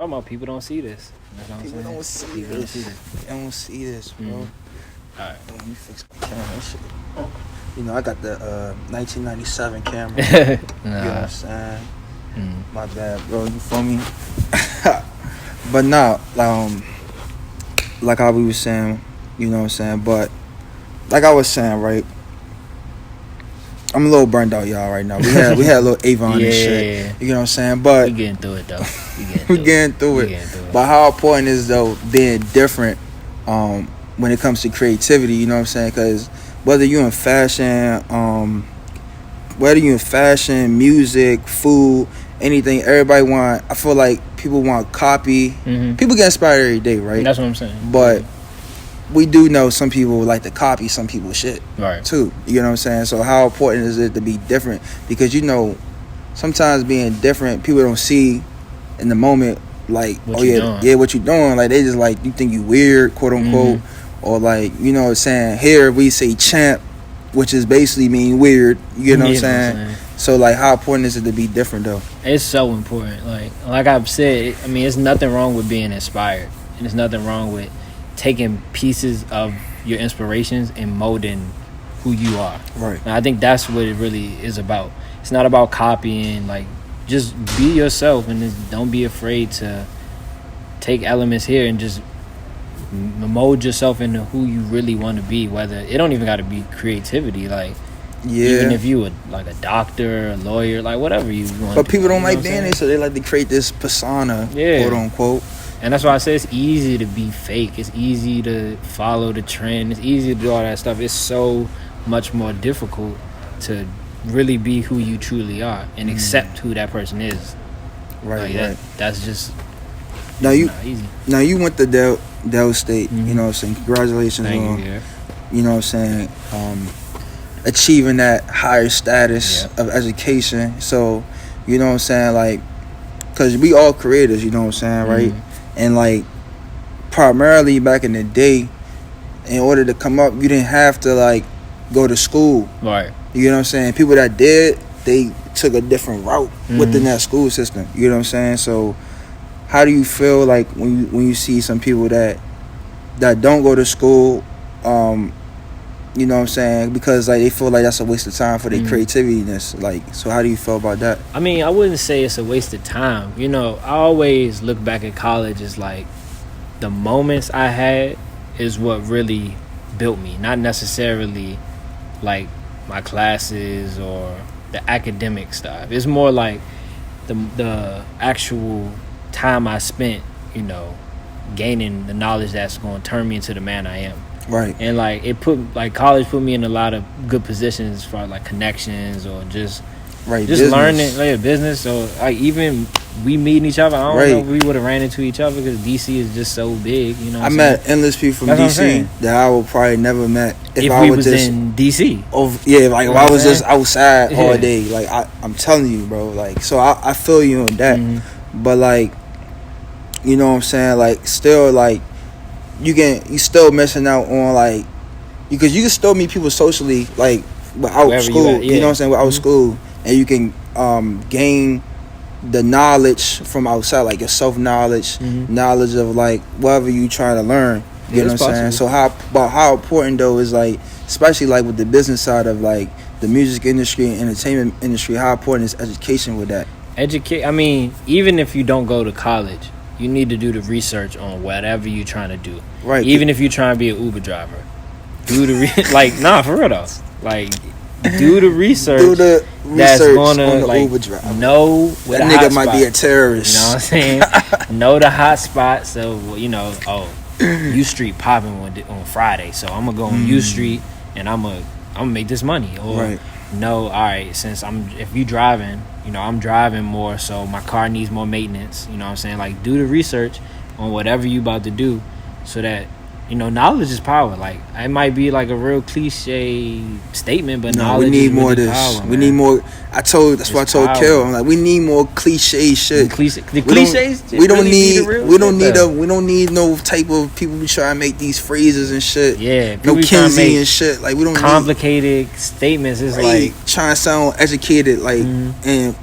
People don't see this. That's what I'm People saying. don't see People this. don't see this. They don't see this, bro. Alright. Let me fix my camera and shit. You know, I got the 1997 camera. Nah. You know what I'm saying? My bad, bro. You feel me? But nah, like how we was saying, you know what I'm saying? But like I was saying, right? I'm a little burned out, y'all, right now. We had a little avion and shit. You know what I'm saying? But we getting through it though. we getting through it. But how important is though being different when it comes to creativity? You know what I'm saying? Because whether you in fashion, music, food, anything, everybody want. I feel like people want copy. People get inspired every day, right? That's what I'm saying. But we do know some people like to copy some people's shit, right? Too. You know what I'm saying? So how important is it to be different? Because you know, sometimes being different, people don't see in the moment like, what you doing? Like they just like you think you weird, quote unquote, or like you know what I'm saying. Here we say champ, which is basically mean weird. You know what I'm saying? So like, how important is it to be different though? It's so important. Like I've said, I mean, it's nothing wrong with being inspired, and there's nothing wrong with taking pieces of your inspirations and molding who you are. Right. And I think that's what it really is about. It's not about copying. Like, just be yourself and just don't be afraid to take elements here and just mold yourself into who you really want to be. Whether it don't even got to be creativity. Like, even if you were like a doctor, a lawyer, like whatever you want. But people don't like being it, so they like to create this persona, quote unquote. And that's why I say it's easy to be fake. It's easy to follow the trend. It's easy to do all that stuff. It's so much more difficult to really be who you truly are and accept who that person is. Right, like that's just not easy. Now you went to Del State. You know what I'm saying? Congratulations on you know what I'm saying, achieving that higher status of education. So you know what I'm saying, like, because we all creators. You know what I'm saying, right? And like primarily back in the day, in order to come up, you didn't have to like go to school. Right. You know what I'm saying? People that did, they took a different route within that school system. You know what I'm saying? So how do you feel like when you see some people that don't go to school, you know what I'm saying? Because like they feel like that's a waste of time for their creativiness. Like, so how do you feel about that? I mean, I wouldn't say it's a waste of time. You know, I always look back at college as like the moments I had is what really built me, not necessarily like my classes or the academic stuff. It's more like the actual time I spent, you know, gaining the knowledge that's going to turn me into the man I am. Right. And like college put me in a lot of good positions for like connections or just learning business. So like even we meeting each other, I don't know if we would have ran into each other because DC is just so big. You know, I met endless people from DC that I would probably never met if I was just in DC. If I was just outside all day. Like I'm telling you, bro. Like, so I feel you on that. But like, you know what I'm saying? Like, still like. You still missing out on like, because you can still meet people socially like without wherever school. You know what I'm saying? Without school, and you can gain the knowledge from outside, like your self knowledge, knowledge of like whatever you trying to learn. You know what I'm saying? So how important though is like, especially like with the business side of like the music industry and entertainment industry, how important is education with that? I mean, even if you don't go to college, you need to do the research on whatever you're trying to do. Right. Even if you're trying to be an Uber driver. Do the for real though. Like, do the research. That's gonna on the like Uber driver. Know where that nigga might be a terrorist. You know what I'm saying? Know the hot spots. So you know, U Street popping on Friday, so I'm gonna go on U Street and I'm gonna make this money. Or no, all right, since if you driving, you know, I'm driving more, so my car needs more maintenance. You know what I'm saying? Like, do the research on whatever you about to do so that, you know, knowledge is power. Like, it might be like a real cliche statement, but knowledge we need is more really of this. Power, we need more. That's why I told Kel, I'm like, we need more cliche shit. The cliches. We don't need no type of people who try to make these phrases and shit. Yeah, no Kinsey and shit. Like, we don't complicated statements. Is like trying to sound educated, like and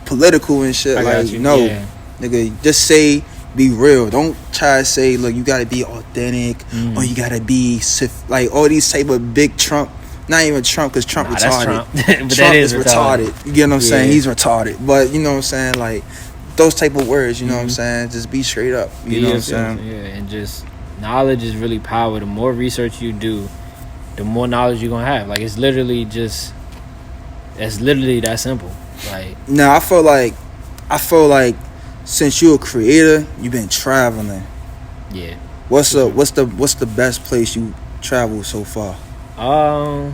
political and shit. Like, no. Yeah. nigga. Just say, be real. Don't try to say, look, you gotta be authentic, or you gotta be like all these type of big Trump. Not even Trump, because Trump retarded. Trump. But Trump is retarded. You get what I'm saying? He's retarded. But you know what I'm saying? Like those type of words. You know what I'm saying? Just be straight up. You know what I'm saying? Yeah, and just knowledge is really power. The more research you do, the more knowledge you're gonna have. Like it's literally that simple. Like now, I feel like since you're a creator, you've been traveling. Yeah. What's the best place you traveled so far? I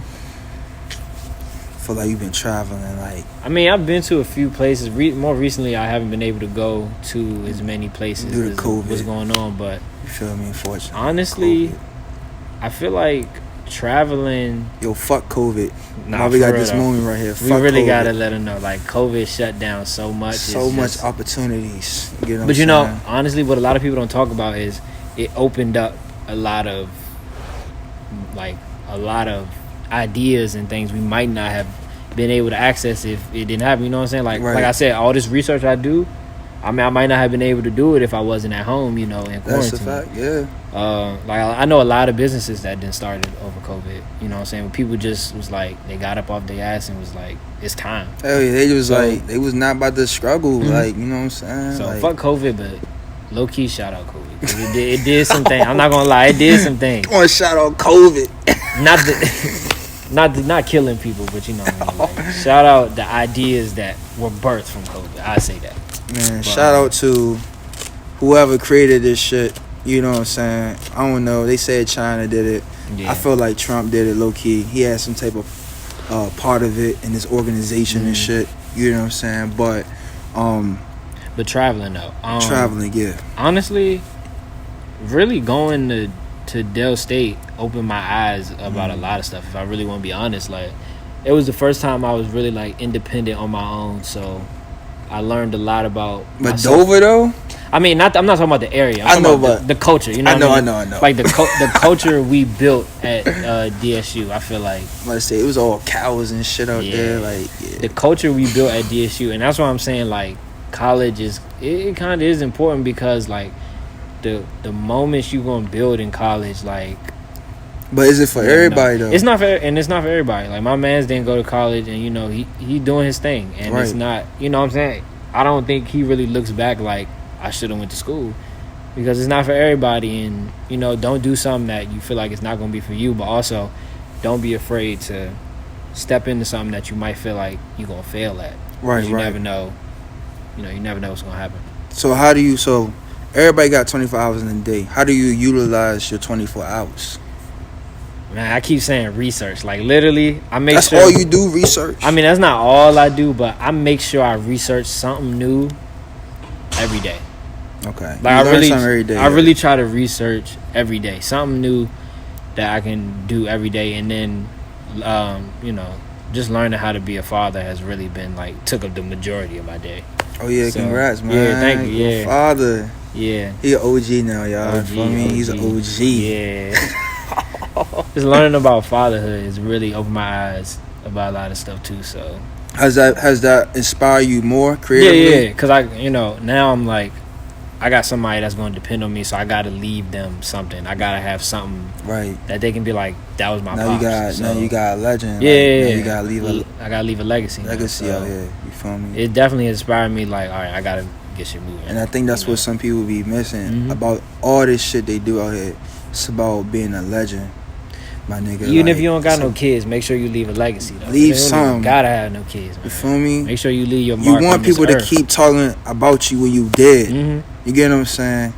feel like you've been traveling. Like, I mean, I've been to a few places. More recently, I haven't been able to go to as many places due to as COVID. What's going on. But you feel me? Unfortunately, honestly, COVID. I feel like traveling. Yo, fuck COVID. Now we got this moment right here. We really COVID. Gotta let them know. Like COVID shut down so much. So much opportunities. You know but you know, honestly, what a lot of people don't talk about is it opened up a lot of ideas and things we might not have been able to access if it didn't happen. You know what I'm saying? Like I said, all this research I do, I mean, I might not have been able to do it if I wasn't at home, you know, in quarantine. That's a fact, yeah. Like I know a lot of businesses that didn't started over COVID. You know what I'm saying? People just was like, they got up off their ass and was like, it's time. Hell yeah, they was like, they was not about to struggle. Like, you know what I'm saying? So like, fuck COVID, but low key shout out COVID. It did some things. I'm not gonna lie, it did some things. I want to shout out COVID. Not killing people, but you know what I mean? Like, shout out the ideas that were birthed from COVID. I say that. Man, shout out to whoever created this shit. You know what I'm saying? I don't know. They said China did it. Yeah. I feel like Trump did it low key. He had some type of part of it in his organization and shit. You know what I'm saying? But traveling though. Traveling, yeah. Honestly, really going to Del State opened my eyes about a lot of stuff. If I really want to be honest, like it was the first time I was really like independent on my own. So I learned a lot about. But myself. Dover though. I mean, I'm not talking about the area. I know, but the culture. You know, I know. Like the culture we built at DSU. I feel like. Let's say it was all cows and shit out there. Like the culture we built at DSU, and that's why I'm saying like college it kind of is important because like the moments you gonna build in college, like. But is it for everybody though? It's not for everybody. Like my man's didn't go to college, and you know he doing his thing, and it's not. You know what I'm saying? I don't think he really looks back like I should have went to school, because it's not for everybody. And you know, don't do something that you feel like it's not gonna be for you, but also don't be afraid to step into something that you might feel like you're gonna fail at. You never know. You know, you never know what's gonna happen. So how do you? So everybody got 24 hours in a day. How do you utilize your 24 hours? Man, I keep saying research. Like literally, I make that's sure. That's all you do, research? I mean, that's not all I do, but I make sure I research something new every day. Okay. Like I really try to research every day something new that I can do every day, and then you know, just learning how to be a father has really been like took up the majority of my day. Oh yeah, so, congrats, man. Yeah, thank you. Yeah, father. Yeah, he an OG now, y'all. OG, he's an OG. Yeah. Just learning about fatherhood has really opened my eyes about a lot of stuff too. So has that inspired you more creatively? Yeah. Because now I'm like, I got somebody that's going to depend on me, so I got to leave them something. I got to have something that they can be like, that was my pops. Now you got a legend. Yeah, you got to leave I got to leave a legacy. Legacy out here. You feel me? It definitely inspired me. Like, all right, I got to get shit moving. And I think that's what some people be missing about all this shit they do out here. It's about being a legend. My nigga, even if you don't got no kids, make sure you leave a legacy though. Leave some. Gotta have no kids, man. You feel me? Make sure you leave your mark. You want people to keep talking about you when you dead. You get what I'm saying?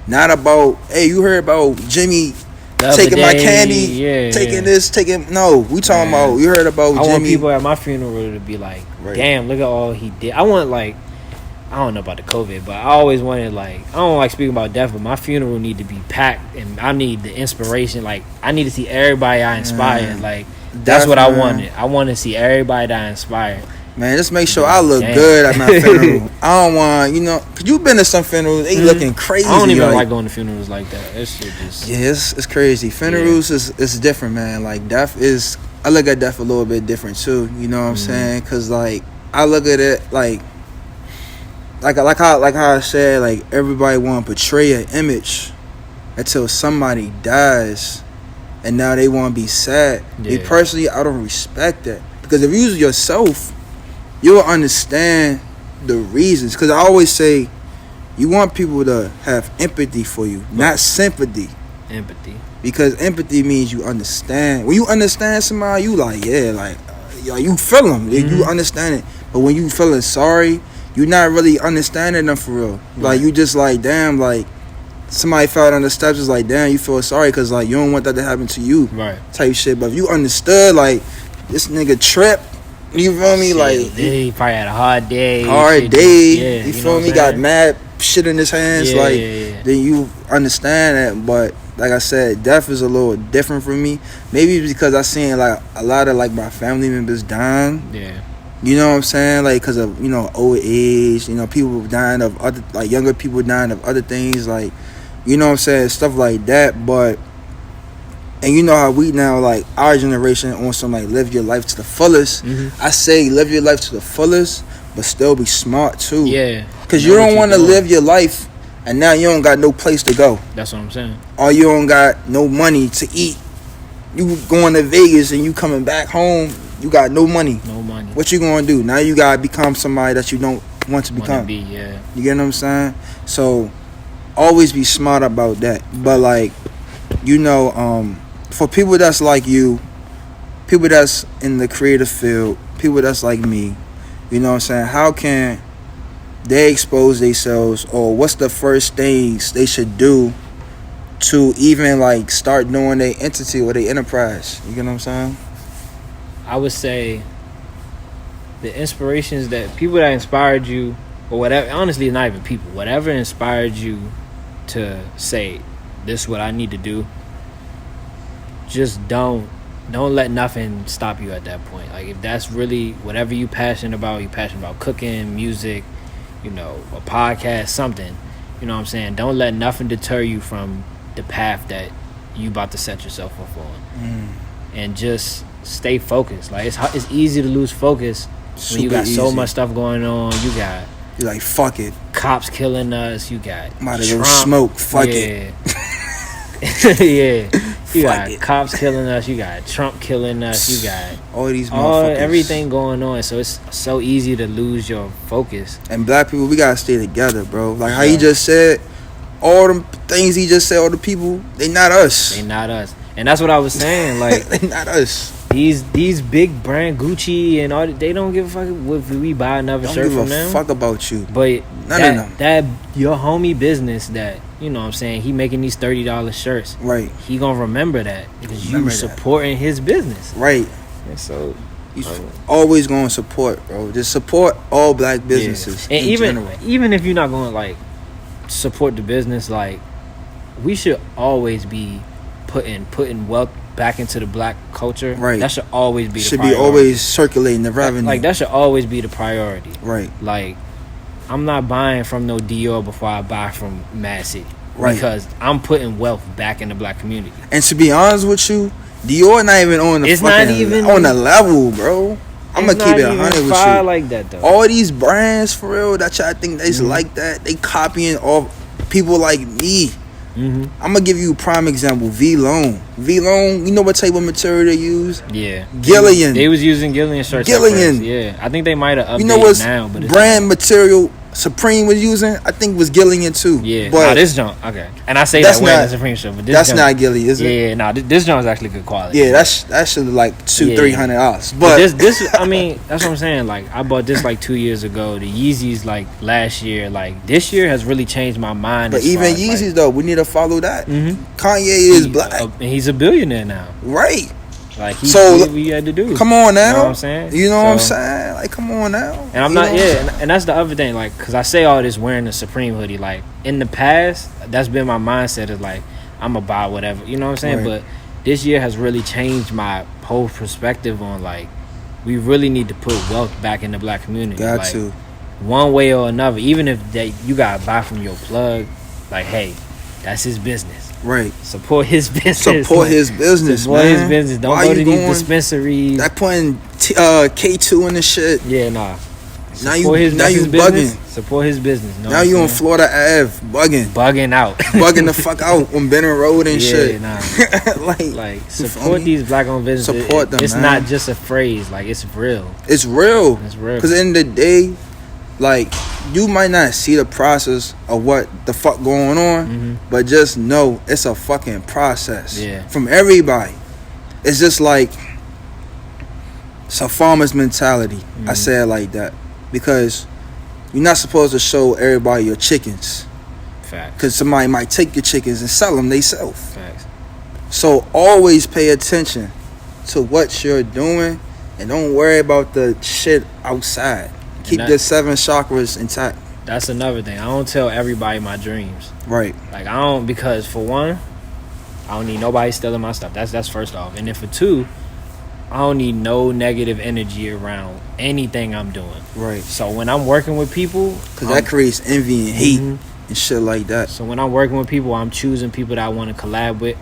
Not about, hey, you heard about Jimmy taking my candy, taking this, taking. No, we talking about. You heard about Jimmy. I want people at my funeral to be like, damn, look at all he did. I want like, I don't know about the COVID, but I always wanted like, I don't like speaking about death, but my funeral need to be packed, and I need the inspiration. Like, I need to see everybody I inspired. Like, that's what I wanted. I want to see everybody that I inspired. Man, just make sure I look good at my funeral. I don't want, cause you been to some funerals, they looking crazy. I don't even like going to funerals like that. That shit just. Yeah, it's crazy. Funerals is different, man. Like, death is, I look at death a little bit different too. You know what I'm saying? Cause like, I look at it like, like how I said, like everybody want to portray an image until somebody dies, and now they want to be sad. Me personally, I don't respect that, because if you use yourself, you'll understand the reasons. Because I always say, you want people to have empathy for you, not sympathy. Empathy. Because empathy means you understand. When you understand somebody, you like, you feel them. You understand it. But when you feeling sorry, you're not really understanding them for real. Like, you just like, damn, like, somebody fell down the steps, is like, damn, you feel sorry because, like, you don't want that to happen to you. Right. Type shit. But if you understood, like, this nigga tripped, you feel me? Like, he probably had a hard day. You feel me? Got mad shit in his hands. Then you understand that. But like I said, death is a little different for me. Maybe it's because I seen like a lot of like my family members dying. Yeah. You know what I'm saying? Like, because of, you know, old age. You know, people dying of other, like, younger people dying of other things. Like, you know what I'm saying? Stuff like that. But, and you know how we now, like, our generation on some, like, live your life to the fullest. I say live your life to the fullest, but still be smart, too. Yeah. Because you don't want to live your life, and now you don't got no place to go. That's what I'm saying. Or you don't got no money to eat. You going to Vegas and you coming back home, you got no money. No money. What you gonna do? Now you gotta become somebody that you don't want to become. You get what I'm saying? So always be smart about that. But like, you know, for people that's like you, people that's in the creative field, people that's like me, you know what I'm saying? How can they expose themselves, or what's the first things they should do to even like start doing their entity or their enterprise? You get what I'm saying? I would say the inspirations that people that inspired you, or whatever, honestly, not even people, whatever inspired you to say, this is what I need to do, just don't let nothing stop you at that point. Like, if that's really whatever you passionate about cooking, music, you know, a podcast, something, you know what I'm saying? Don't let nothing deter you from the path that you about to set yourself up on. And just stay focused. Like, it's easy to lose focus when you got so much stuff going on. You're like, fuck it, cops killing us. You got might as well smoke. Fuck it. You got cops killing us. You got Trump killing us. You got all these motherfuckers. Everything going on. So it's so easy to lose your focus. And black people, we gotta stay together, bro. Like how you just said, all the things he just said, all the people, they not us. And that's what I was saying. Like, they not us. These big brand Gucci and all, they don't give a fuck if we buy another shirt from them. Don't give a fuck about you. But that your homie business, that, you know what I'm saying, he making these $30 shirts. Right. He gonna remember that because you supporting his business. Right. And so always gonna support, bro. Just support all black businesses. And even if you're not gonna like support the business, like, we should always be putting wealth back into the black culture. Right. That should always be the priority. Always circulating the revenue. Like, that should always be the priority. Right. Like, I'm not buying from no Dior before I buy from MADD. Right. Because I'm putting wealth back in the black community. And to be honest with you, Dior not even on the on the level, bro. I'm gonna keep it 100 with you. Like that, though. All these brands for real that y'all think they like that, they copying off people like me. I'm gonna give you a prime example. V-Lone, you know what type of material they use? Yeah, Gillian. They was using Gillian shirts. Yeah, I think they might have updated. You know what now, but brand material Supreme was using? I think it was Gillian too. Yeah, but this joint, okay. And I say that wearing the Supreme shirt, but that's not Gillian, is it? Yeah, this joint is actually good quality. Yeah, that should like $200-$300. But this, I mean, that's what I'm saying. Like, I bought this like 2 years ago. The Yeezys like last year. Like, this year has really changed my mind. But even Yeezys though, we need to follow that. Kanye is black, and he's a billionaire now. Right. Like, he did what he had to do. Come on now. You know what I'm saying? You know what I'm saying? Like, come on now. And I'm not, and that's the other thing. Like, because I say all this wearing the Supreme hoodie. Like, in the past, that's been my mindset, is like, I'm going to buy whatever. You know what I'm saying? Right. But this year has really changed my whole perspective on, like, we really need to put wealth back in the black community. Got to. One way or another. Even if you got to buy from your plug, like, hey, that's his business. Right. Support his business. Support his business, Support his business. Don't go to these dispensaries. That putting K2 in the shit. Yeah, nah. Support his business. Support his business. Now you on Florida Ave, bugging out, bugging the fuck out on Benning Road and shit. Nah. like support these black-owned businesses. Support them. It's man. not just a phrase. Like it's real. It's real. It's real. Because at the end of the day, like you might not see the process of what the fuck going on, but just know it's a fucking process. Yeah. From everybody. It's just like it's a farmer's mentality. I say it like that because you're not supposed to show everybody your chickens. Facts. Because somebody might take your chickens and sell them themselves. Facts. So always pay attention to what you're doing and don't worry about the shit outside. Keep the 7 chakras intact. That's another thing. I don't tell everybody my dreams. Right. Like I don't, because for one, I don't need nobody stealing my stuff. That's first off. And then for two, I don't need no negative energy around anything I'm doing. Right. So when I'm working with people, because that creates envy and hate and shit like that. So when I'm working with people, I'm choosing people that I want to collab with.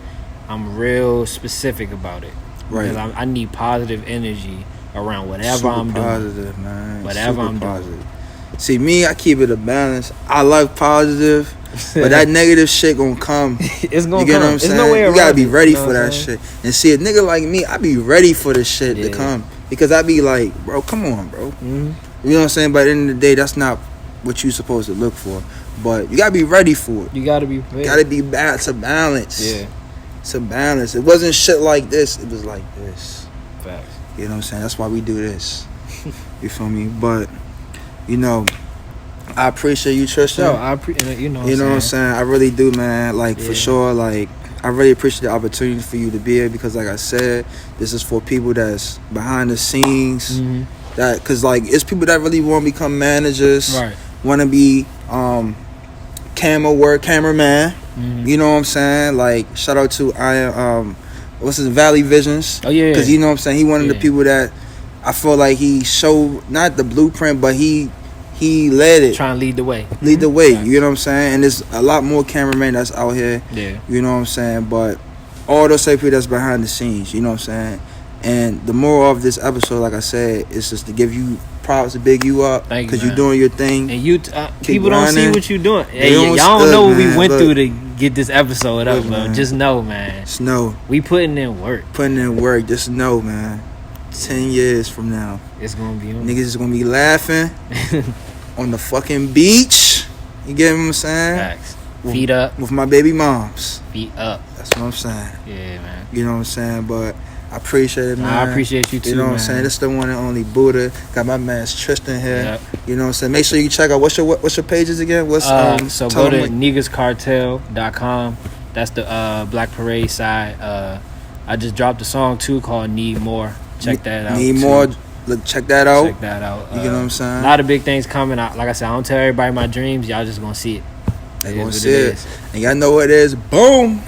I'm real specific about it. Right. Because I need positive energy around whatever Super I'm doing. Positive, man. Whatever Super I'm positive. doing. See, me, I keep it a balance. I like positive, but that negative shit gonna come. It's gonna you get come. What I'm saying? No way you around gotta be it, ready you know for that shit. And see, a nigga like me, I be ready for the shit to come. Because I be like, bro, come on, bro. You know what I'm saying? But at the end of the day, that's not what you supposed to look for. But you gotta be ready for it. You gotta be prepared. Gotta be bad. It's a balance. Yeah. It's a balance. It wasn't shit like this. It was like this. Facts. You know what I'm saying? That's why we do this. You feel me? But, you know, I appreciate you, Tristen. You know what I'm saying? I really do, man. Like, for sure, like, I really appreciate the opportunity for you to be here because, like I said, this is for people that's behind the scenes. That, because, like, it's people that really want to become managers. Right. Want to be cameraman. You know what I'm saying? Like, shout out to what's his Valley Visions. Oh yeah. Because you know what I'm saying, he one of the people that I feel like he showed not the blueprint, but he led it. Trying to lead the way. Lead the way. You know what I'm saying? And there's a lot more cameramen that's out here. Yeah. You know what I'm saying? But all those people that's behind the scenes. You know what I'm saying? And the moral of this episode, like I said, is just to give you props, to big you up because you're doing your thing. And you, people don't see what you're doing. Hey, y'all don't know what we went through to get this episode up, bro. Just know, man. Just know. We putting in work. Just know, man. 10 years from now, it's gonna be on. Niggas is gonna be laughing on the fucking beach. You get what I'm saying? Facts. Feet up with my baby moms. Feet up. That's what I'm saying. Yeah, man. You know what I'm saying? But I appreciate it, man. I appreciate you too. You know what I'm man. saying? This is the one and only Buddha. Got my man Tristen here. Yep. You know what I'm saying? Make sure you check out what's your pages again? What's so go to niggascartel.com. That's the Black Parade side. I just dropped a song too called Need More. Check that out. Need More. Look, check that out. Check that out. You know what I'm saying? A lot of big things coming out. Like I said, I don't tell everybody my dreams. Y'all just gonna see it. They gonna see it. And y'all know what it is. Boom.